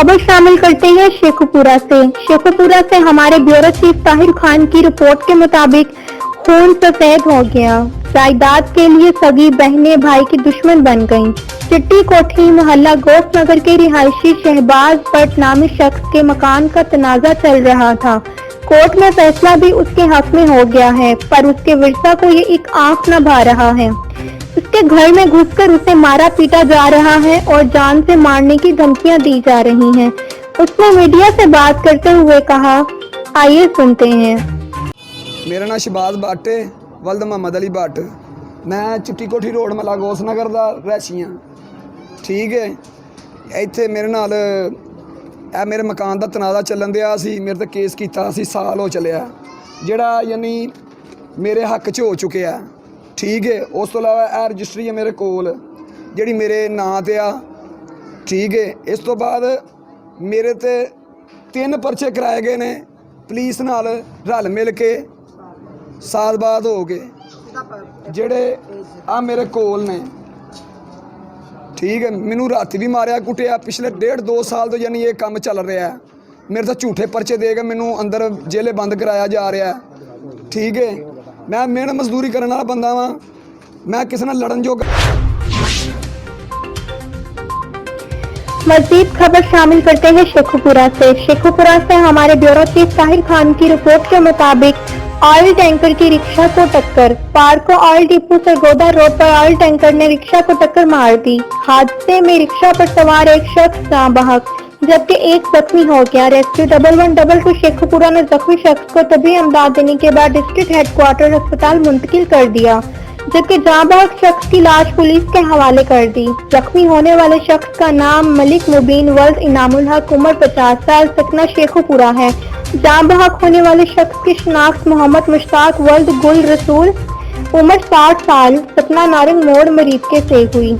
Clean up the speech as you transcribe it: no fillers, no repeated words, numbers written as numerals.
खबर शामिल करते हैं शेखुपुरा से हमारे ब्यूरो चीफ ताहिर खान की रिपोर्ट के मुताबिक खून सफेद हो गया। जायदाद के लिए सगी बहनें भाई की दुश्मन बन गईं। चिट्टी कोठी मोहल्ला गोफ नगर के रिहायशी शहबाज भट्ट नामी शख्स के मकान का तनाजा चल रहा था। कोर्ट में फैसला भी उसके हक में हो गया है, पर उसके विरसा को ये एक आंख न भा रहा है। उसके घर में घुसकर उसे मारा पीटा जा रहा है और जान से मारने की धमकियां दी जा रही हैं। उसने मीडिया से बात करते हुए कहा, आइए सुनते हैं। मेरा नाम शहबाज भट्ट है, वल्द मोहम्मद अली भट्ट। मैं चिट्टी कोठी रोड मला गोस नगर ਦਾ ਰਹਿਸ਼ੀ ਹਾਂ। ਠੀਕ ਹੈ, ਇੱਥੇ ਮੇਰੇ ਨਾਲ ਇਹ ਮੇਰੇ ਮਕਾਨ ਦਾ ਤਨਾਜ਼ਾ ਚੱਲਣ ਦਿਆ ਸੀ। ਮੇਰੇ ਤੇ ਕੇਸ ਕੀਤਾ ਸੀ, ਸਾਲ ਹੋ ਚੱਲਿਆ, ਜਿਹੜਾ ਯਾਨੀ ਮੇਰੇ ਹੱਕ 'ਚ ਹੋ ਚੁੱਕਿਆ। ਠੀਕ ਹੈ, ਉਸ ਤੋਂ ਇਲਾਵਾ ਇਹ ਰਜਿਸਟਰੀ ਹੈ ਮੇਰੇ ਕੋਲ ਜਿਹੜੀ ਮੇਰੇ ਨਾਂ 'ਤੇ ਆ। ਠੀਕ ਹੈ, ਇਸ ਤੋਂ ਬਾਅਦ ਮੇਰੇ ਤੇ 3 ਪਰਚੇ ਕਰਾਏ ਗਏ ਨੇ ਪੁਲਿਸ ਨਾਲ ਰਲ ਮਿਲ ਕੇ ਸਾਜ਼ਬਾਜ਼ ਹੋ ਕੇ, ਜਿਹੜੇ ਆ ਮੇਰੇ ਕੋਲ ਨੇ। ਠੀਕ ਹੈ, ਮੈਨੂੰ ਰਾਤੀ ਵੀ ਮਾਰਿਆ ਕੁੱਟਿਆ। ਪਿਛਲੇ 1.5-2 ਸਾਲ ਤੋਂ ਯਾਨੀ ਇਹ ਕੰਮ ਚੱਲ ਰਿਹਾ। ਮੇਰੇ ਤਾਂ ਝੂਠੇ ਪਰਚੇ ਦੇ ਕੇ ਮੈਨੂੰ ਅੰਦਰ ਜੇਲੇ ਬੰਦ ਕਰਾਇਆ ਜਾ ਰਿਹਾ। ਠੀਕ ਹੈ, ਮੈਂ ਮਿਹਨਤ ਮਜ਼ਦੂਰੀ ਕਰਨ ਵਾਲਾ ਬੰਦਾ ਵਾਂ, ਮੈਂ ਕਿਸੇ ਨਾਲ ਲੜਨ ਜੋਗਾ। मज़ीद खबर शामिल करते हैं शेखुपुरा से हमारे ब्यूरो चीफ ताहिर खान की रिपोर्ट के मुताबिक ऑयल टैंकर की रिक्शा को टक्कर। पार्को ऑयल डिपो सरगोदा रोड पर ऑयल टैंकर ने रिक्शा को टक्कर मार दी। हादसे में रिक्शा पर सवार एक शख्स जाँ बहक जबकि एक जख्मी हो गया। रेस्क्यू 1122 शेखुपुरा ने जख्मी शख्स को तभी इमदाद देने के बाद डिस्ट्रिक्ट हेडक्वार्टर अस्पताल मुंतकिल कर दिया, जबकि जाँ बहक शख्स की लाश पुलिस के हवाले कर दी। जख्मी होने वाले शख्स का नाम मलिक मुबीन वल्द इनामुल हक, उम्र 50 साल, सकना शेखुपुरा है। जाँ बहक होने वाले शख्स की शनाख्त मोहम्मद मुश्ताक वल्द गुल रसूल, उम्र 60 साल, सपना नारंग मोड़ मरीज के से हुई।